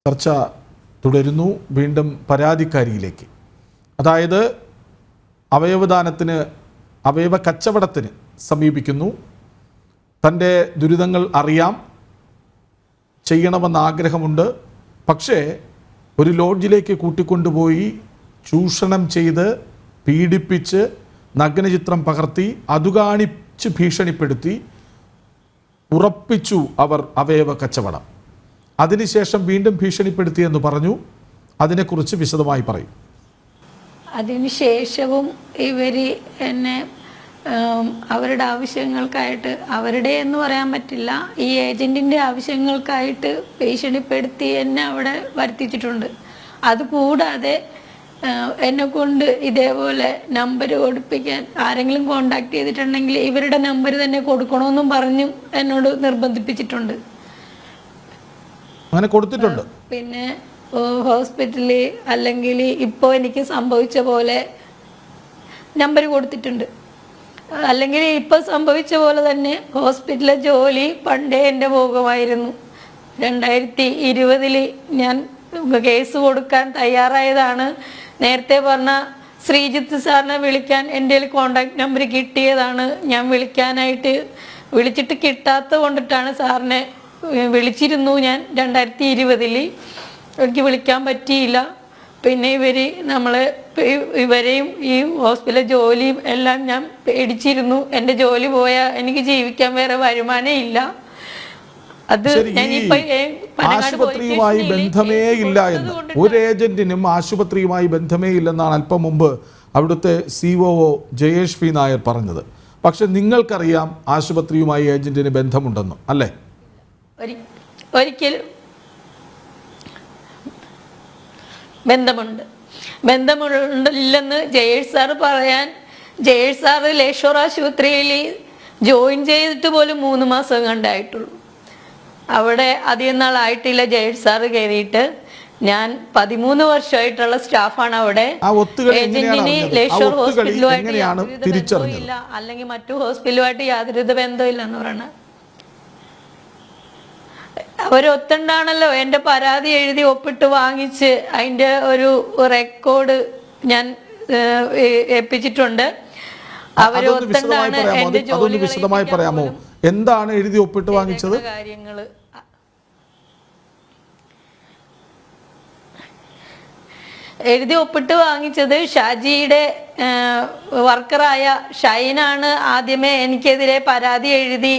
ചർച്ച തുടരുന്നു. വീണ്ടും പരാതിക്കാരിയിലേക്ക്. അതായത് അവയവദാനത്തിന്, അവയവ കച്ചവടത്തിന് സമീപിക്കുന്നു. തൻ്റെ ദുരിതങ്ങൾ അറിയാം, ചെയ്യണമെന്ന് ആഗ്രഹമുണ്ട്. പക്ഷേ ഒരു ലോഡ്ജിലേക്ക് കൂട്ടിക്കൊണ്ടുപോയി ചൂഷണം ചെയ്ത് പീഡിപ്പിച്ച് നഗ്നചിത്രം പകർത്തി അതുകാണിച്ച് ഭീഷണിപ്പെടുത്തി ഉറപ്പിച്ചു അവർ അവയവ കച്ചവടം. അതിനുശേഷം വീണ്ടും ഭീഷണിപ്പെടുത്തിയെന്ന് പറഞ്ഞു. അതിനെക്കുറിച്ച് വിശദമായി പറയും. അതിനുശേഷവും ഇവർ എന്നെ അവരുടെ ആവശ്യങ്ങൾക്കായിട്ട്, അവരുടെ എന്ന് പറയാൻ പറ്റില്ല, ഈ ഏജൻറ്റിൻ്റെ ആവശ്യങ്ങൾക്കായിട്ട് ഭീഷണിപ്പെടുത്തി എന്നെ അവിടെ വരുത്തിച്ചിട്ടുണ്ട്. അതുകൂടാതെ എന്നെ കൊണ്ട് ഇതേപോലെ നമ്പർ കൊടുപ്പിക്കാൻ ആരെങ്കിലും കോണ്ടാക്ട് ചെയ്തിട്ടുണ്ടെങ്കിൽ ഇവരുടെ നമ്പർ തന്നെ കൊടുക്കണമെന്നും പറഞ്ഞും എന്നോട് നിർബന്ധിപ്പിച്ചിട്ടുണ്ട്. അങ്ങനെ കൊടുത്തിട്ടുണ്ട്. പിന്നെ ഹോസ്പിറ്റലിൽ അല്ലെങ്കിൽ ഇപ്പോൾ എനിക്ക് സംഭവിച്ച പോലെ നമ്പർ കൊടുത്തിട്ടുണ്ട്. അല്ലെങ്കിൽ ഇപ്പോൾ സംഭവിച്ച പോലെ തന്നെ ഹോസ്പിറ്റലിലെ ജോലി പണ്ടേ എൻ്റെ ഭോഗമായിരുന്നു. 2020 ഞാൻ കേസ് കൊടുക്കാൻ തയ്യാറായതാണ്. നേരത്തെ പറഞ്ഞ ശ്രീജിത്ത് സാറിനെ വിളിക്കാൻ എൻ്റെ കോണ്ടാക്ട് നമ്പർ കിട്ടിയതാണ്. ഞാൻ വിളിച്ചിട്ട് കിട്ടാത്ത കൊണ്ടിട്ടാണ് സാറിനെ വിളിച്ചിരുന്നു. ഞാൻ 2020 എനിക്ക് വിളിക്കാൻ പറ്റിയില്ല. പിന്നെ ഇവരെയും ഈ ഹോസ്പിറ്റലിലെ ജോലിയും എല്ലാം ഞാൻ പേടിച്ചിരുന്നു. എൻ്റെ ജോലി പോയാൽ എനിക്ക് ജീവിക്കാൻ വേറെ വരുമാനം ഇല്ല. അത് ആശുപത്രിയുമായി ബന്ധമേ ഇല്ല എന്ന്, ഒരു ഏജന്റിനും ആശുപത്രിയുമായി ബന്ധമേ ഇല്ലെന്നാണ് അല്പം മുമ്പ് അവിടുത്തെ COO ജയേഷ് പി നായർ പറഞ്ഞത്. പക്ഷെ നിങ്ങൾക്കറിയാം ആശുപത്രിയുമായി ഏജന്റിന് ബന്ധമുണ്ടെന്ന്, അല്ലേ? ഒരിക്കലും ബന്ധമുണ്ടില്ലെന്ന് ജയേഷ് സാറ് ലേഷോർ ആശുപത്രിയിൽ ജോയിൻ ചെയ്തിട്ട് പോലും 3 മാസം കണ്ടായിട്ടുള്ളൂ. അവിടെ അധികം നാളായിട്ടില്ല ജയേഷ് സാറ് കയറിയിട്ട്. ഞാൻ 13 വർഷമായിട്ടുള്ള സ്റ്റാഫാണ് അവിടെ. ഏജന്റിന് ലേഷോർ ഹോസ്പിറ്റലുമായിട്ട് യാതൊരു ബന്ധവുമില്ല, അല്ലെങ്കിൽ മറ്റു ഹോസ്പിറ്റലുമായിട്ട് യാതൊരു ബന്ധമില്ല എന്ന് പറയണ അവരൊത്തുണ്ടാണല്ലോ എൻ്റെ പരാതി എഴുതി ഒപ്പിട്ട് വാങ്ങിച്ച് അതിൻ്റെ ഒരു റെക്കോർഡ് ഞാൻ ഏൽപ്പിച്ചിട്ടുണ്ട്. അവരൊത്തുണ്ടാണ് എൻ്റെ ജോലി. വിശദമായി പറയാമോ എന്താണ് എഴുതി ഒപ്പിട്ട് വാങ്ങിച്ചത്? കാര്യങ്ങള് എഴുതി ഒപ്പിട്ട് വാങ്ങിച്ചത് ഷാജിയുടെ വർക്കറായ ഷൈനാണ് ആദ്യമേ എനിക്കെതിരെ പരാതി എഴുതി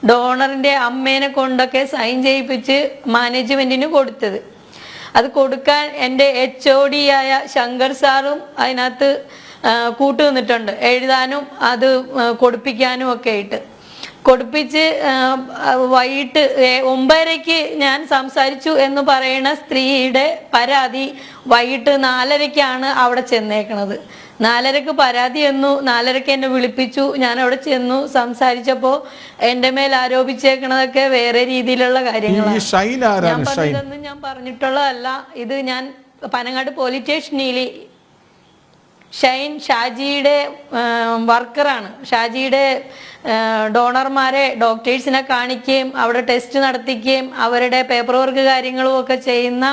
ഡോണറിൻ്റെ അമ്മേനെ കൊണ്ടൊക്കെ സൈൻ ചെയ്യിപ്പിച്ച് മാനേജ്മെൻറ്റിന് കൊടുത്തത്. അത് കൊടുക്കാൻ എൻ്റെ HOD ആയ ശങ്കർ സാറും അതിനകത്ത് കൂട്ടു നിന്നിട്ടുണ്ട്, എഴുതാനും അത് കൊടുപ്പിക്കാനും ഒക്കെ ആയിട്ട്. കൊടുപ്പിച്ച് വൈകിട്ട് 9:30 ഞാൻ സംസാരിച്ചു എന്ന് പറയുന്ന സ്ത്രീയുടെ പരാതി വൈകിട്ട് 4:30 അവിടെ ചെന്നേക്കണത്. 4:30 പരാതി എന്നു, 4:30 എന്നെ വിളിപ്പിച്ചു. ഞാൻ അവിടെ ചെന്നു സംസാരിച്ചപ്പോൾ എൻ്റെ മേൽ ആരോപിച്ചേക്കണതൊക്കെ വേറെ രീതിയിലുള്ള കാര്യങ്ങളാണ്. ഞാൻ പറഞ്ഞതൊന്നും ഞാൻ പറഞ്ഞിട്ടുള്ളതല്ല. ഇത് ഞാൻ പനങ്ങാട് പോലീസ് സ്റ്റേഷനിൽ ഷൈൻ ഷാജിയുടെ വർക്കറാണ്. ഷാജിയുടെ ഡോണർമാരെ ഡോക്ടേഴ്സിനെ കാണിക്കുകയും അവിടെ ടെസ്റ്റ് നടത്തിക്കുകയും അവരുടെ പേപ്പർ വർക്ക് കാര്യങ്ങളും ഒക്കെ ചെയ്യുന്ന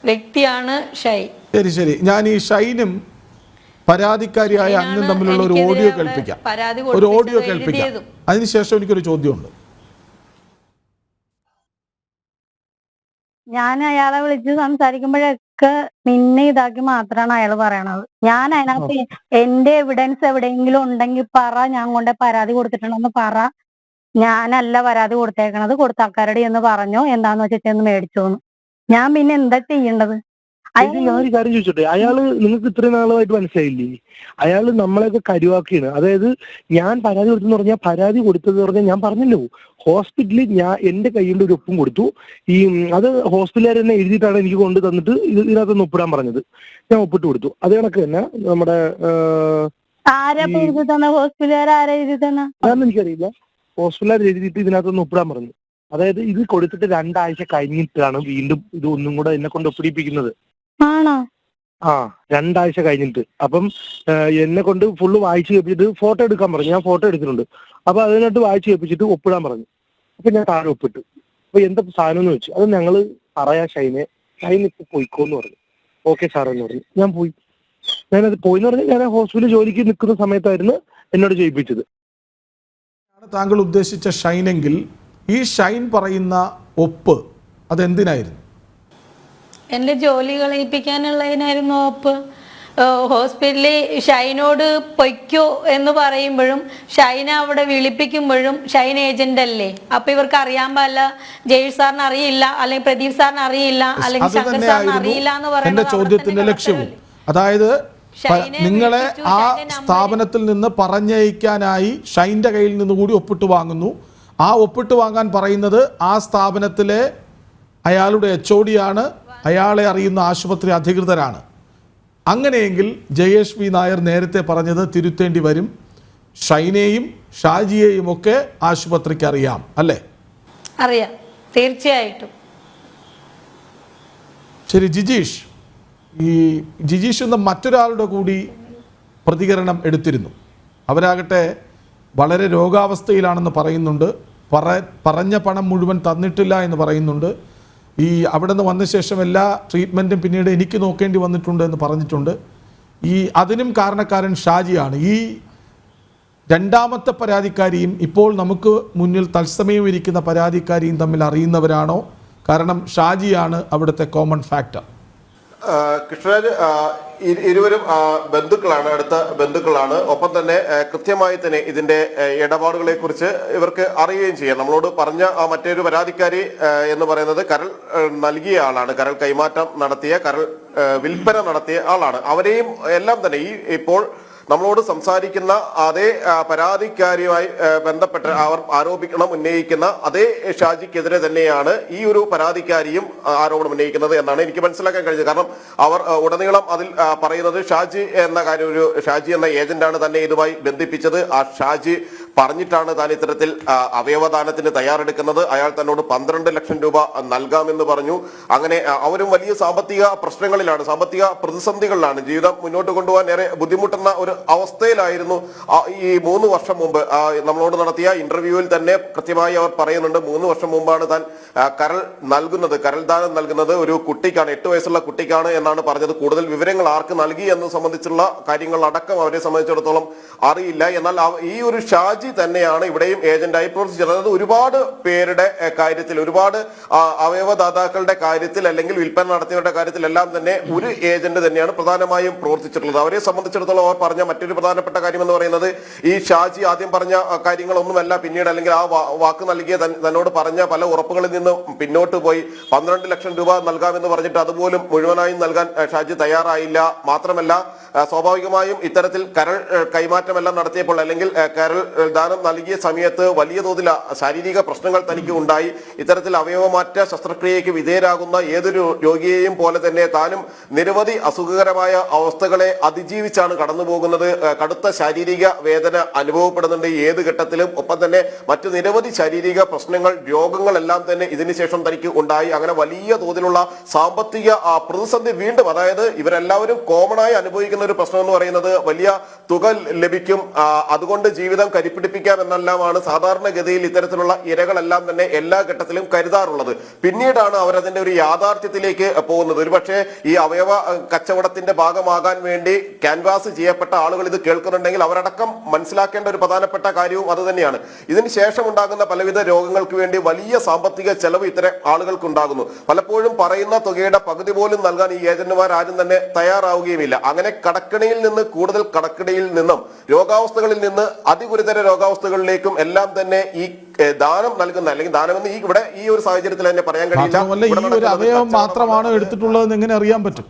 വ്യക്തിയാണ് ഷൈൻ. ശരി, ഞാൻ ഈ ഷൈനും പരാതിക്കാരിയായ അങ്ങും തമ്മിലുള്ള ഒരു ഓഡിയോ കേൾപ്പിക്കാം. അതിനുശേഷം എനിക്കൊരു ചോദ്യമുണ്ട്. ഞാൻ അയാളെ വിളിച്ച് സംസാരിക്കുമ്പോഴൊക്കെ നിന്നെ ഇതാക്കി മാത്രമാണ് അയാൾ പറയണത്. ഞാൻ അതിനകത്ത് എന്റെ എവിഡൻസ് എവിടെയെങ്കിലും ഉണ്ടെങ്കിൽ പറ, ഞാൻ കൊണ്ട് പരാതി കൊടുത്തിട്ടുണ്ടെന്ന് പറ. ഞാനല്ല പരാതി കൊടുത്തേക്കണത്, കൊടുത്ത ആൾക്കാരുടെ എന്ന് പറഞ്ഞോ, എന്താന്ന് വെച്ചിട്ട് മേടിച്ചോന്ന്. ഞാൻ പിന്നെ എന്താ ചെയ്യേണ്ടത്? ഞാനൊരു കാര്യം ചോദിച്ചോട്ടെ, അയാള് നിങ്ങൾക്ക് ഇത്രയും നാളുമായിട്ട് മനസ്സിലായില്ലേ? അയാള് നമ്മളെയൊക്കെ കരുവാക്കിയാണ്. അതായത് ഞാൻ പരാതി കൊടുത്തെന്ന് പറഞ്ഞാൽ, പരാതി കൊടുത്തത് പറഞ്ഞാൽ ഞാൻ പറഞ്ഞല്ലോ ഹോസ്പിറ്റലിൽ ഞാൻ എന്റെ കയ്യിൽ ഒരു ഒപ്പും കൊടുത്തു. അത് ഹോസ്പിറ്റലുകാർ തന്നെ എഴുതിയിട്ടാണ് എനിക്ക് കൊണ്ട് തന്നിട്ട് ഇതിനകത്തൊന്ന് ഒപ്പിടാൻ പറഞ്ഞത്. ഞാൻ ഒപ്പിട്ട് കൊടുത്തു. അത് കണക്ക് തന്നെ നമ്മുടെ അതൊന്നും എനിക്കറിയില്ല. ഹോസ്പിറ്റലുകാർ എഴുതിയിട്ട് ഇതിനകത്തൊന്ന് ഒപ്പിടാൻ പറഞ്ഞു. അതായത് ഇത് കൊടുത്തിട്ട് 2 ആഴ്ച കഴിഞ്ഞിട്ടാണ് വീണ്ടും ഇത് ഒന്നും കൂടെ എന്നെ കൊണ്ട് ഒപ്പിടിപ്പിക്കുന്നത്. 2 ആഴ്ച കഴിഞ്ഞിട്ട്. അപ്പം എന്നെ കൊണ്ട് ഫുള്ള് വായിച്ച് കേൾപ്പിച്ചിട്ട് ഫോട്ടോ എടുക്കാൻ പറഞ്ഞു. ഞാൻ ഫോട്ടോ എടുത്തിട്ടുണ്ട്. അപ്പൊ അതിനകത്ത് വായിച്ച് കേൾപ്പിച്ചിട്ട് ഒപ്പിടാൻ പറഞ്ഞു. അപ്പൊ ഞാൻ താഴെ ഒപ്പിട്ടു. അപ്പൊ എന്താ സാധനം എന്ന് വെച്ചു. അത് ഞങ്ങള് പറയാ ഷൈൻ ഇപ്പൊ പോയിക്കോന്ന് പറഞ്ഞു. ഓക്കെ സാർ എന്ന് പറഞ്ഞു. ഞാൻ പോയി. ഞാനത് പോയിന്ന് പറഞ്ഞാൽ ഞാൻ ഹോസ്പിറ്റലിൽ ജോലിക്ക് നിൽക്കുന്ന സമയത്തായിരുന്നു എന്നോട് ചെയ്യിപ്പിച്ചത്. താങ്കൾ ഉദ്ദേശിച്ച ഷൈനെങ്കിൽ ഈ ഷൈൻ പറയുന്ന ഒപ്പ് അതെന്തിനായിരുന്നു? എൻ്റെ ജോലി കളയിപ്പിക്കാനുള്ളതിനായിരുന്നു ഒപ്പ്. ഹോസ്പിറ്റലിൽ ഷൈനോട് പൊയ്ക്കോ എന്ന് പറയുമ്പോഴും ഷൈന അവിടെ വിളിപ്പിക്കുമ്പോഴും ഷൈൻ ഏജന്റ് അല്ലേ? അപ്പൊ ഇവർക്ക് അറിയാൻ പാടില്ല, ജയേഷ് സാറിന് അറിയില്ല, അല്ലെങ്കിൽ പ്രദീപ് സാറിന് അറിയില്ല, അല്ലെങ്കിൽ ശങ്കർ സാറിന് അറിയില്ല എന്ന് എന്റെ ചോദ്യത്തിന്റെ ലക്ഷ്യവും. അതായത് നിങ്ങളെ ആ സ്ഥാപനത്തിൽ നിന്ന് പറഞ്ഞയക്കാനായി ഷൈൻ്റെ കയ്യിൽ നിന്ന് കൂടി ഒപ്പിട്ട് വാങ്ങുന്നു. ആ ഒപ്പിട്ട് വാങ്ങാൻ പറയുന്നത് ആ സ്ഥാപനത്തിലെ അയാളുടെ HOD ആണ്, അയാളെ അറിയുന്ന ആശുപത്രി അധികൃതരാണ്. അങ്ങനെയെങ്കിൽ ജയേഷ് വി നായർ നേരത്തെ പറഞ്ഞത് തിരുത്തേണ്ടി വരും. ഷൈനെയും ഷാജിയെയും ഒക്കെ ആശുപത്രിക്ക് അറിയാം അല്ലേ? അറിയാം, തീർച്ചയായിട്ടും. ശരി, ജിജീഷ് എന്ന മറ്റൊരാളുടെ കൂടി പ്രതികരണം എടുത്തിരുന്നു. അവരാകട്ടെ വളരെ രോഗാവസ്ഥയിലാണെന്ന് പറയുന്നുണ്ട്. പറഞ്ഞ പണം മുഴുവൻ തന്നിട്ടില്ല എന്ന് പറയുന്നുണ്ട്. അവിടെ നിന്ന് വന്ന ശേഷം എല്ലാ ട്രീറ്റ്മെൻറ്റും പിന്നീട് എനിക്ക് നോക്കേണ്ടി വന്നിട്ടുണ്ട് എന്ന് പറഞ്ഞിട്ടുണ്ട്. അതിനും കാരണക്കാരൻ ഷാജിയാണ്. ഈ രണ്ടാമത്തെ പരാതിക്കാരിയും ഇപ്പോൾ നമുക്ക് മുന്നിൽ തത്സമയം ഇരിക്കുന്ന പരാതിക്കാരിയും തമ്മിൽ അറിയുന്നവരാണോ? കാരണം ഷാജിയാണ് അവിടുത്തെ കോമൺ ഫാക്ടർ. കൃഷ്ണരാജ്, ഇരുവരും ബന്ധുക്കളാണ്, അടുത്ത ബന്ധുക്കളാണ്. ഒപ്പം തന്നെ കൃത്യമായി തന്നെ ഇതിന്റെ ഇടപാടുകളെ കുറിച്ച് ഇവർക്ക് അറിയുകയും ചെയ്യാം. നമ്മളോട് പറഞ്ഞ മറ്റൊരു പരാതിക്കാരി എന്ന് പറയുന്നത് കരൾ നൽകിയ ആളാണ്, കരൾ കൈമാറ്റം നടത്തിയ, കരൾ വിൽപ്പന നടത്തിയ ആളാണ്. അവരെയും എല്ലാം തന്നെ ഇപ്പോൾ നമ്മളോട് സംസാരിക്കുന്ന അതേ പരാതിക്കാരിയുമായി ബന്ധപ്പെട്ട് അവർ ഉന്നയിക്കുന്ന അതേ ഷാജിക്കെതിരെ തന്നെയാണ് ഈ ഒരു പരാതിക്കാരിയും ആരോപണം ഉന്നയിക്കുന്നത് എന്നാണ് എനിക്ക് മനസ്സിലാക്കാൻ കഴിഞ്ഞത്. കാരണം അവർ ഉടനീളം അതിൽ പറയുന്നത് ഷാജി എന്ന ഏജന്റാണ് തന്നെ ഇതുമായി ബന്ധിപ്പിച്ചത്. ആ ഷാജി പറഞ്ഞിട്ടാണ് താൻ ഇത്തരത്തിൽ അവയവദാനത്തിന് തയ്യാറെടുക്കുന്നത്. അയാൾ തന്നോട് 12 ലക്ഷം രൂപ നൽകാമെന്ന് പറഞ്ഞു. അങ്ങനെ അവരും വലിയ സാമ്പത്തിക പ്രശ്നങ്ങളിലാണ്, സാമ്പത്തിക പ്രതിസന്ധികളിലാണ്. ജീവിതം മുന്നോട്ട് കൊണ്ടുപോകാൻ ഏറെ ബുദ്ധിമുട്ടുന്ന ഒരു അവസ്ഥയിലായിരുന്നു. ഈ 3 വർഷം മുമ്പ് നമ്മളോട് നടത്തിയ ഇന്റർവ്യൂവിൽ തന്നെ കൃത്യമായി അവർ പറയുന്നുണ്ട്, 3 വർഷം മുമ്പാണ് താൻ കരൾ ദാനം നൽകുന്നത് ഒരു കുട്ടിക്കാണ്, 8 വയസ്സുള്ള കുട്ടിക്കാണ് എന്നാണ് പറഞ്ഞത്. കൂടുതൽ വിവരങ്ങൾ ആർക്ക് നൽകി എന്ന് സംബന്ധിച്ചുള്ള കാര്യങ്ങൾ അടക്കം അവരെ സംബന്ധിച്ചിടത്തോളം അറിയില്ല. എന്നാൽ ഈ ഒരു ഷാജി തന്നെയാണ് ഇവിടെയും ഏജന്റായി പ്രവർത്തിച്ചിരുന്നത്. ഒരുപാട് പേരുടെ കാര്യത്തിൽ, ഒരുപാട് അവയവദാതാക്കളുടെ കാര്യത്തിൽ അല്ലെങ്കിൽ വിൽപ്പന നടത്തിയവരുടെ കാര്യത്തിൽ എല്ലാം തന്നെ ഒരു ഏജന്റ് തന്നെയാണ് പ്രധാനമായും പ്രവർത്തിച്ചിട്ടുള്ളത്. അവരെ സംബന്ധിച്ചിടത്തോളം അവർ പറഞ്ഞ മറ്റൊരു പ്രധാനപ്പെട്ട കാര്യം എന്ന് പറയുന്നത് ഈ ഷാജി ആദ്യം പറഞ്ഞ കാര്യങ്ങളൊന്നുമല്ല, പിന്നീട് അല്ലെങ്കിൽ ആ വാക്ക് നൽകിയ തന്നോട് പറഞ്ഞ പല ഉറപ്പുകളിൽ നിന്ന് പിന്നോട്ട് പോയി 12 ലക്ഷം രൂപ നൽകാമെന്ന് പറഞ്ഞിട്ട് അതുപോലും മുഴുവനായും നൽകാൻ ഷാജി തയ്യാറായില്ല. മാത്രമല്ല സ്വാഭാവികമായും ഇത്തരത്തിൽ കരൾ കൈമാറ്റമെല്ലാം നടത്തിയപ്പോൾ അല്ലെങ്കിൽ കരൾ ദാനം നൽകിയ സമയത്ത് വലിയ തോതിൽ ശാരീരിക പ്രശ്നങ്ങൾ തനിക്ക് ഉണ്ടായി. ഇത്തരത്തിൽ അവയവമാറ്റ ശസ്ത്രക്രിയയ്ക്ക് വിധേയരാകുന്ന ഏതൊരു രോഗിയെയും പോലെ തന്നെ താനും നിരവധി അസുഖകരമായ അവസ്ഥകളെ അതിജീവിച്ചാണ് കടന്നു പോകുന്നത്. കടുത്ത ശാരീരിക വേദന അനുഭവപ്പെടുന്നുണ്ട് ഏത് ഘട്ടത്തിലും. ഒപ്പം തന്നെ മറ്റു നിരവധി ശാരീരിക പ്രശ്നങ്ങൾ, രോഗങ്ങളെല്ലാം തന്നെ ഇതിനുശേഷം തനിക്ക് ഉണ്ടായി. അങ്ങനെ വലിയ തോതിലുള്ള സാമ്പത്തിക പ്രതിസന്ധി വീണ്ടും, അതായത് ഇവരെല്ലാവരും കോമണായി അനുഭവിക്കുന്ന ഒരു പ്രശ്നം എന്ന് പറയുന്നത് വലിയ തുക ലഭിക്കും, അതുകൊണ്ട് ജീവിതം കരിപ്പിടിപ്പിക്കാം എന്നെല്ലാമാണ് സാധാരണഗതിയിൽ ഇത്തരത്തിലുള്ള ഇരകളെല്ലാം തന്നെ എല്ലാ ഘട്ടത്തിലും കരുതാറുള്ളത്. പിന്നീടാണ് അവരതിന്റെ ഒരു യാഥാർത്ഥ്യത്തിലേക്ക് പോകുന്നത്. ഒരുപക്ഷെ ഈ അവയവ കച്ചവടത്തിന്റെ ഭാഗമാകാൻ വേണ്ടി ക്യാൻവാസ് ചെയ്യപ്പെട്ട ആളുകൾ ഇത് കേൾക്കുന്നുണ്ടെങ്കിൽ അവരടക്കം മനസ്സിലാക്കേണ്ട ഒരു പ്രധാനപ്പെട്ട കാര്യവും അത് തന്നെയാണ്. ഇതിന് ശേഷം ഉണ്ടാകുന്ന പലവിധ രോഗങ്ങൾക്ക് വേണ്ടി വലിയ സാമ്പത്തിക ചെലവ് ഇത്തരം ആളുകൾക്ക് ഉണ്ടാകുന്നു. പലപ്പോഴും പറയുന്ന തുകയുടെ പകുതി പോലും നൽകാൻ ഈ ഏജന്റുമാർ ആരും തന്നെ തയ്യാറാവുകയുമില്ല. അങ്ങനെ കടക്കിണിയിൽ നിന്ന് കൂടുതൽ കടക്കിണിയിൽ നിന്നും രോഗാവസ്ഥകളിൽ നിന്ന് അതിഗുരുതര രോഗാവസ്ഥകളിലേക്കും എല്ലാം തന്നെ ഈ ദാനം നൽകുന്ന അല്ലെങ്കിൽ ദാനമെന്ന് ഇവിടെ ഈ ഒരു സാഹചര്യത്തിൽ തന്നെ പറയാൻ കഴിയില്ല. മാത്രമാണ് എടുത്തിട്ടുള്ളതെന്ന് എങ്ങനെ അറിയാൻ പറ്റും?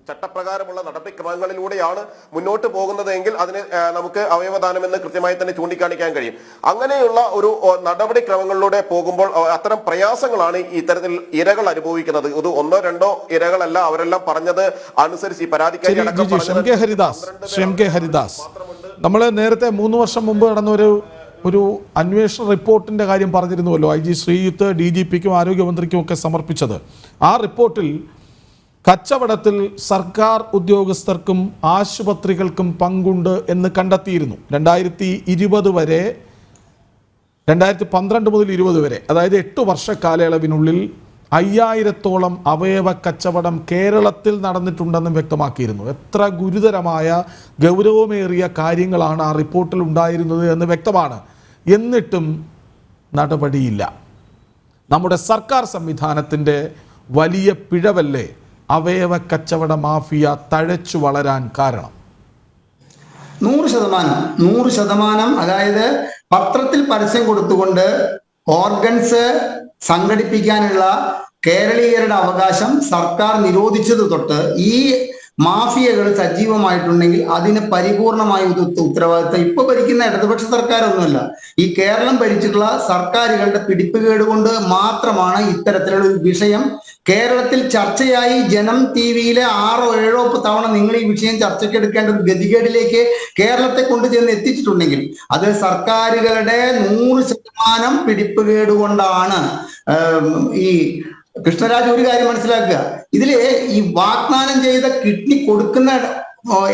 ചട്ടപ്രകാരമുള്ള നടപടിക്രമങ്ങളിലൂടെയാണ് മുന്നോട്ട് പോകുന്നതെങ്കിൽ അതിന് നമുക്ക് അവയവദാനം എന്ന് കൃത്യമായി തന്നെ ചൂണ്ടിക്കാണിക്കാൻ കഴിയും. അങ്ങനെയുള്ള ഒരു നടപടിക്രമങ്ങളിലൂടെ പോകുമ്പോൾ അത്തരം പ്രയാസങ്ങളാണ് ഇത്തരത്തിൽ ഇരകൾ അനുഭവിക്കുന്നത്. ഇത് 1 2 ഇരകളല്ല, അവരെല്ലാം പറഞ്ഞത് അനുസരിച്ച് ഈ പരാതിക്കാരി ഹരിദാസ്, നമ്മൾ നേരത്തെ 3 വർഷം മുമ്പ് നടന്ന ഒരു അന്വേഷണ റിപ്പോർട്ടിന്റെ കാര്യം പറഞ്ഞിരുന്നുവല്ലോ, IG ശ്രീജിത്ത് DGPക്കും ആരോഗ്യമന്ത്രിക്കും ഒക്കെ സമർപ്പിച്ചത്. ആ റിപ്പോർട്ടിൽ കച്ചവടത്തിൽ സർക്കാർ ഉദ്യോഗസ്ഥർക്കും ആശുപത്രികൾക്കും പങ്കുണ്ട് എന്ന് കണ്ടെത്തിയിരുന്നു. 2012 മുതൽ 20 വരെ, അതായത് 8 വർഷ കാലയളവിനുള്ളിൽ 5000-ഓളം അവയവ കച്ചവടം കേരളത്തിൽ നടന്നിട്ടുണ്ടെന്നും വ്യക്തമാക്കിയിരുന്നു. എത്ര ഗുരുതരമായ ഗൗരവമേറിയ കാര്യങ്ങളാണ് ആ റിപ്പോർട്ടിൽ ഉണ്ടായിരുന്നത് എന്ന് വ്യക്തമാണ്. എന്നിട്ടും നടപടിയില്ല. നമ്മുടെ സർക്കാർ സംവിധാനത്തിൻ്റെ വലിയ പിഴവല്ലേ അവയവ കച്ചവട മാഫിയ തഴച്ചു വളരാൻ കാരണം? 100%. അതായത് പത്രത്തിൽ പരസ്യം കൊടുത്തുകൊണ്ട് ഓർഗൻസ് സംഘടിപ്പിക്കാനുള്ള കേരളീയരുടെ അവകാശം സർക്കാർ നിരോധിച്ചത് തൊട്ട് ഈ മാഫിയകൾ സജീവമായിട്ടുണ്ടെങ്കിൽ അതിന് പരിപൂർണമായ ഉത്തരവാദിത്വം ഇപ്പൊ ഭരിക്കുന്ന ഇടതുപക്ഷ സർക്കാരൊന്നുമല്ല, ഈ കേരളം ഭരിച്ചിട്ടുള്ള സർക്കാരുകളുടെ പിടിപ്പുകേട് കൊണ്ട് മാത്രമാണ് ഇത്തരത്തിലുള്ള ഒരു വിഷയം കേരളത്തിൽ ചർച്ചയായി. ജനം TV-യിലെ 6 or 7 തവണ നിങ്ങൾ ഈ വിഷയം ചർച്ചയ്ക്കെടുക്കേണ്ട ഒരു ഗതികേടിലേക്ക് കേരളത്തെ കൊണ്ടുചെന്ന് എത്തിച്ചിട്ടുണ്ടെങ്കിൽ അത് സർക്കാരുകളുടെ 100% പിടിപ്പുകേട് കൊണ്ടാണ്. ഈ കൃഷ്ണരാജ് ഒരു കാര്യം മനസ്സിലാക്കുക, ഇതില് ഈ വാഗ്ദാനം ചെയ്ത കിഡ്നി കൊടുക്കുന്ന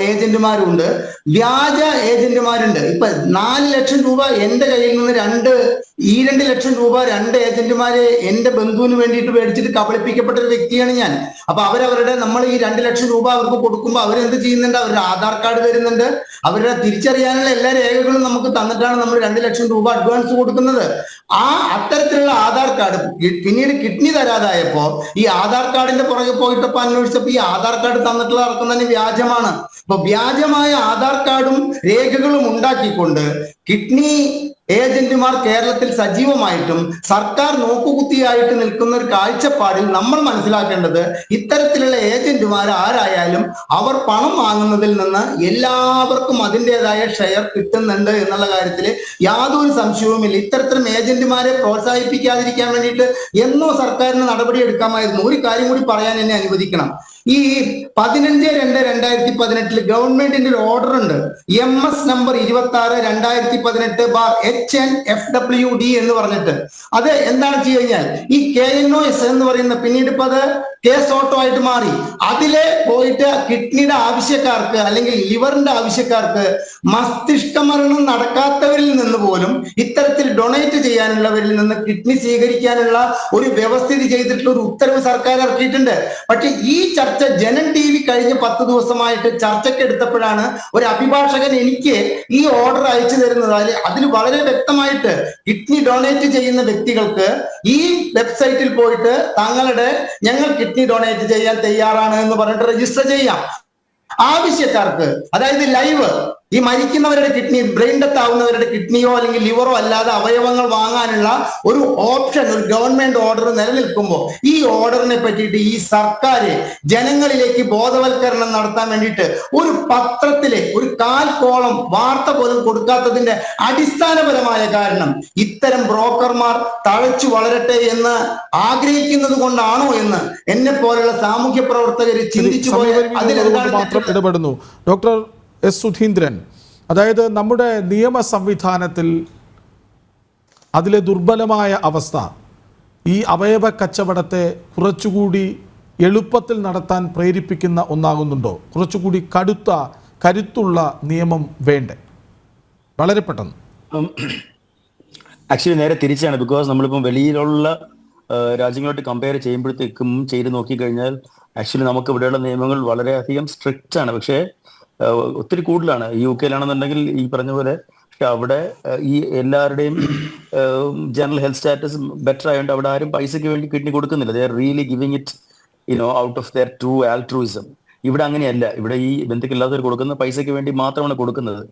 ഏജന്റുമാരുണ്ട്, വ്യാജ ഏജന്റുമാരുണ്ട്. ഇപ്പൊ 4 ലക്ഷം രൂപ എന്റെ കയ്യിൽ നിന്ന് 2 ലക്ഷം രൂപ 2 ഏജന്റുമാരെ എന്റെ ബന്ധുവിന് വേണ്ടിയിട്ട് മേടിച്ചിട്ട് കബളിപ്പിക്കപ്പെട്ട ഒരു വ്യക്തിയാണ് ഞാൻ. അപ്പൊ നമ്മൾ ഈ 2 ലക്ഷം രൂപ അവർക്ക് കൊടുക്കുമ്പോൾ അവരെന്ത് ചെയ്യുന്നുണ്ട്? അവരുടെ ആധാർ കാർഡ് തരുന്നുണ്ട്, അവരുടെ തിരിച്ചറിയാനുള്ള എല്ലാ രേഖകളും നമുക്ക് തന്നിട്ടാണ് നമ്മൾ 2 ലക്ഷം രൂപ അഡ്വാൻസ് കൊടുക്കുന്നത്. അത്തരത്തിലുള്ള ആധാർ കാർഡ് പിന്നീട് കിഡ്നി തരാതായപ്പോ ഈ ആധാർ കാർഡിന്റെ പുറകെ പോയിട്ടപ്പോ അന്വേഷിച്ചപ്പോ ഈ ആധാർ കാർഡ് തന്നിട്ടുള്ള അടക്കം തന്നെ വ്യാജമാണ്. അപ്പൊ വ്യാജമായ ആധാർ കാർഡും രേഖകളും ഉണ്ടാക്കിക്കൊണ്ട് കിഡ്നി ഏജന്റുമാർ കേരളത്തിൽ സജീവമായിട്ടും സർക്കാർ നോക്കുകുത്തിയായിട്ട് നിൽക്കുന്ന ഒരു കാഴ്ചപ്പാടിൽ നമ്മൾ മനസ്സിലാക്കേണ്ടത്, ഇത്തരത്തിലുള്ള ഏജന്റുമാർ ആരായാലും അവർ പണം വാങ്ങുന്നതിൽ നിന്ന് എല്ലാവർക്കും അതിൻ്റെതായ ഷെയർ കിട്ടുന്നുണ്ട് എന്നുള്ള കാര്യത്തിൽ യാതൊരു സംശയവുമില്ല. ഇത്തരത്തിലും ഏജന്റുമാരെ പ്രോത്സാഹിപ്പിക്കാതിരിക്കാൻ വേണ്ടിയിട്ട് എന്നോ സർക്കാരിന് നടപടി എടുക്കാമായിരുന്നു. ഒരു കാര്യം കൂടി പറയാൻ എന്നെ അനുവദിക്കണം. ഈ 15/2/2018 ഗവൺമെന്റിന്റെ ഒരു ഓർഡർ ഉണ്ട്, MS നമ്പർ 26/2018/HNFWD എന്ന് പറഞ്ഞിട്ട്. അത് എന്താണ് ചെയ്ത് കഴിഞ്ഞാൽ ഈ KNOS എന്ന് പറയുന്ന പിന്നീട് ഇപ്പൊ അത് കേസ് ഓട്ടോ ആയിട്ട് മാറി. അതിലെ പോയിട്ട് കിഡ്നിയുടെ ആവശ്യക്കാർക്ക് അല്ലെങ്കിൽ ലിവറിന്റെ ആവശ്യക്കാർക്ക് മസ്തിഷ്ക മരണം നടക്കാത്തവരിൽ നിന്ന് പോലും ഇത്തരത്തിൽ ഡൊണേറ്റ് ചെയ്യാനുള്ളവരിൽ നിന്ന് കിഡ്നി സ്വീകരിക്കാനുള്ള ഒരു വ്യവസ്ഥിതി ചെയ്തിട്ടുള്ള ഒരു ഉത്തരവ് സർക്കാർ ഇറക്കിയിട്ടുണ്ട്. പക്ഷെ ഈ ചർച്ച ജനം TV കഴിഞ്ഞ 10 ദിവസമായിട്ട് ചർച്ചയ്ക്ക് എടുത്തപ്പോഴാണ് ഒരു അഭിഭാഷകൻ എനിക്ക് ഈ ഓർഡർ അയച്ചു തരുന്നത്. അതിൽ വളരെ വ്യക്തമായിട്ട് കിഡ്നി ഡൊണേറ്റ് ചെയ്യുന്ന വ്യക്തികൾക്ക് ഈ വെബ്സൈറ്റിൽ പോയിട്ട് ഞങ്ങൾ കിഡ്നി ഡൊണേറ്റ് ചെയ്യാൻ തയ്യാറാണ് എന്ന് പറഞ്ഞിട്ട് രജിസ്റ്റർ ചെയ്യാം. ആവശ്യക്കാർക്ക്, അതായത് ലൈവ് ഈ മരിക്കുന്നവരുടെ കിഡ്നി, ബ്രെയിൻ ഡെത്ത് ആവുന്നവരുടെ കിഡ്നിയോ അല്ലെങ്കിൽ ലിവറോ അല്ലാതെ അവയവങ്ങൾ വാങ്ങാനുള്ള ഒരു ഓപ്ഷൻ, ഒരു ഗവൺമെന്റ് ഓർഡർ നിലനിൽക്കുമ്പോൾ ഈ ഓർഡറിനെ പറ്റിയിട്ട് ഈ സർക്കാർ ജനങ്ങളിലേക്ക് ബോധവൽക്കരണം നടത്താൻ വേണ്ടിയിട്ട് ഒരു പത്രത്തിലെ ഒരു 1/4 കോളം വാർത്ത പോലും കൊടുക്കാത്തതിന്റെ അടിസ്ഥാനപരമായ കാരണം ഇത്തരം ബ്രോക്കർമാർ തഴച്ചു വളരട്ടെ എന്ന് ആഗ്രഹിക്കുന്നത് കൊണ്ടാണോ എന്ന് എന്നെ പോലുള്ള സാമൂഹ്യ പ്രവർത്തകർ ചിന്തിച്ചു ഇടപെടുന്നു. Doctor S. സുധീന്ദ്രൻ, അതായത് നമ്മുടെ നിയമ സംവിധാനത്തിൽ അതിലെ ദുർബലമായ അവസ്ഥ ഈ അവയവ കച്ചവടത്തെ കുറച്ചുകൂടി എളുപ്പത്തിൽ നടത്താൻ പ്രേരിപ്പിക്കുന്ന ഒന്നാകുന്നുണ്ടോ? കുറച്ചുകൂടി കരുത്തുള്ള നിയമം വേണ്ടേ? വളരെ പെട്ടെന്ന്. ആക്ച്വലി നേരെ തിരിച്ചാണ്. ബിക്കോസ് നമ്മളിപ്പം വെളിയിലുള്ള രാജ്യങ്ങളോട്ട് കമ്പയർ ചെയ്യുമ്പോഴത്തേക്കും ചെയ്ത് നോക്കിക്കഴിഞ്ഞാൽ ആക്ച്വലി നമുക്ക് ഇവിടെയുള്ള നിയമങ്ങൾ വളരെയധികം സ്ട്രിക്റ്റ് ആണ്. പക്ഷേ ഒത്തിരി കൂടുതലാണ്. UK-യിലാണെന്നുണ്ടെങ്കിൽ ഈ പറഞ്ഞ പോലെ, പക്ഷെ അവിടെ ഈ എല്ലാവരുടെയും ജനറൽ ഹെൽത്ത് സ്റ്റാറ്റസ് ബെറ്റർ ആയതുകൊണ്ട് അവിടെ ആരും പൈസയ്ക്ക് വേണ്ടി കിഡ്നി കൊടുക്കുന്നില്ല. They are really giving it out of their true altruism. ഇവിടെ അങ്ങനെയല്ല. ഇവിടെ ഈ ബന്ധുക്കളില്ലാത്തവർ കൊടുക്കുന്ന പൈസയ്ക്ക് വേണ്ടി മാത്രമാണ് കൊടുക്കുന്നത്.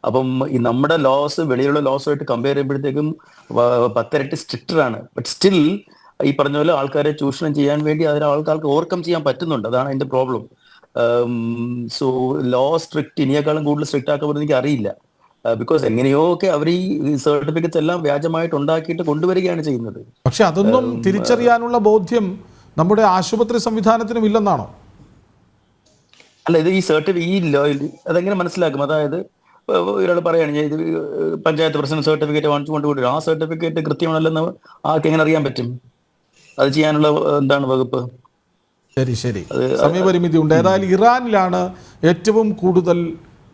അപ്പം ഈ നമ്മുടെ ലോസ് വെളിയിലുള്ള ലോസുമായിട്ട് കമ്പയർ ചെയ്യുമ്പോഴത്തേക്കും 10 ഇരട്ടി സ്ട്രിക്റ്റർ ആണ്. ബട്ട് സ്റ്റിൽ ഈ പറഞ്ഞ പോലെ ആൾക്കാരെ ചൂഷണം ചെയ്യാൻ വേണ്ടി ആൾക്കാർക്ക് ഓവർകം ചെയ്യാൻ പറ്റുന്നുണ്ട്. അതാണ് അതിന്റെ പ്രോബ്ലം. സോ ലോ സ്ട്രിക്റ്റ് ഇനിയേക്കാളും കൂടുതൽ സ്ട്രിക്റ്റ് ആക്കുമ്പോൾ എനിക്ക് അറിയില്ല. ബിക്കോസ് എങ്ങനെയോ ഒക്കെ അവർ ഈ സർട്ടിഫിക്കറ്റ്സ് എല്ലാം വ്യാജമായിട്ട് ഉണ്ടാക്കിയിട്ട് കൊണ്ടുവരികയാണ് ചെയ്യുന്നത്. പക്ഷെ അതൊന്നും തിരിച്ചറിയാനുള്ള ബോധ്യം നമ്മുടെ ആശുപത്രി സംവിധാനത്തിനും ഇല്ലെന്നാണോ? അല്ല, ഇത് ഈ അതെങ്ങനെ മനസ്സിലാക്കും? അതായത് ഒരാൾ പറയുകയാണ് ഇത് പഞ്ചായത്ത് പ്രസിഡന്റ് സർട്ടിഫിക്കറ്റ് വാങ്ങിച്ചു കൊണ്ടുപോയി, ആ സർട്ടിഫിക്കറ്റ് കൃത്യമാണല്ലെന്ന് ആർക്ക് എങ്ങനെ അറിയാൻ പറ്റും? അത് ചെയ്യാനുള്ള എന്താണ് വകുപ്പ്? ശരി, സമയപരിമിതി ഉണ്ട്. ഏതായാലും ഇറാനിലാണ് ഏറ്റവും കൂടുതൽ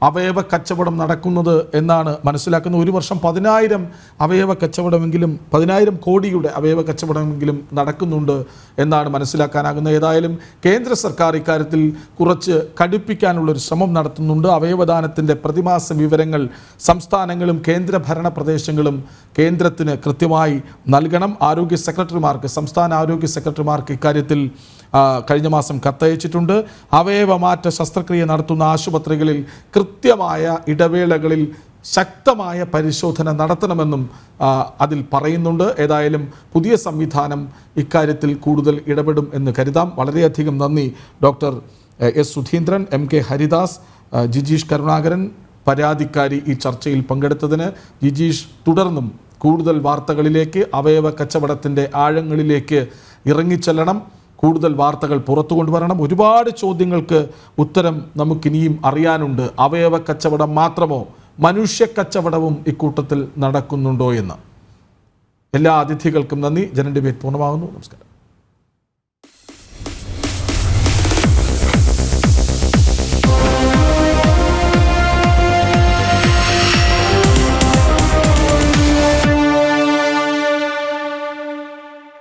അവയവ കച്ചവടം നടക്കുന്നത് എന്നാണ് മനസ്സിലാക്കുന്നത്. ഒരു വർഷം 10,000 അവയവ കച്ചവടമെങ്കിലും 10,000 കോടിയുടെ അവയവ കച്ചവടമെങ്കിലും നടക്കുന്നുണ്ട് എന്നാണ് മനസ്സിലാക്കാനാകുന്നത്. ഏതായാലും കേന്ദ്ര സർക്കാർ ഇക്കാര്യത്തിൽ കുറച്ച് കടുപ്പിക്കാനുള്ളൊരു ശ്രമം നടത്തുന്നുണ്ട്. അവയവദാനത്തിൻ്റെ പ്രതിമാസ വിവരങ്ങൾ സംസ്ഥാനങ്ങളും കേന്ദ്രഭരണ പ്രദേശങ്ങളും കേന്ദ്രത്തിന് കൃത്യമായി നൽകണം. ആരോഗ്യ സെക്രട്ടറിമാർക്ക്, സംസ്ഥാന ആരോഗ്യ സെക്രട്ടറിമാർക്ക് ഇക്കാര്യത്തിൽ കഴിഞ്ഞ മാസം കത്തയച്ചിട്ടുണ്ട്. അവയവമാറ്റ ശസ്ത്രക്രിയ നടത്തുന്ന ആശുപത്രികളിൽ കൃത്യമായ ഇടവേളകളിൽ ശക്തമായ പരിശോധന നടത്തണമെന്നും അതിൽ പറയുന്നുണ്ട്. ഏതായാലും പുതിയ സംവിധാനം ഇക്കാര്യത്തിൽ കൂടുതൽ ഇടപെടും എന്ന് കരുതാം. വളരെയധികം നന്ദി doctor S Sudheendran, MK Haridas, Jijeesh Karunakaran, പരാതിക്കാരി ഈ ചർച്ചയിൽ പങ്കെടുത്തതിന്. ജിജീഷ് തുടർന്നും കൂടുതൽ വാർത്തകളിലേക്ക്, അവയവ കച്ചവടത്തിൻ്റെ ആഴങ്ങളിലേക്ക് ഇറങ്ങിച്ചെല്ലണം, കൂടുതൽ വാർത്തകൾ പുറത്തു കൊണ്ടുവരണം. ഒരുപാട് ചോദ്യങ്ങൾക്ക് ഉത്തരം നമുക്കിനിയും അറിയാനുണ്ട്. അവയവ കച്ചവടം മാത്രമോ മനുഷ്യ കച്ചവടവും ഇക്കൂട്ടത്തിൽ നടക്കുന്നുണ്ടോ എന്ന്. എല്ലാ അതിഥികൾക്കും നന്ദി. ജനൻ ഡിബേറ്റ് പൂർണ്ണമാകുന്നു. നമസ്കാരം.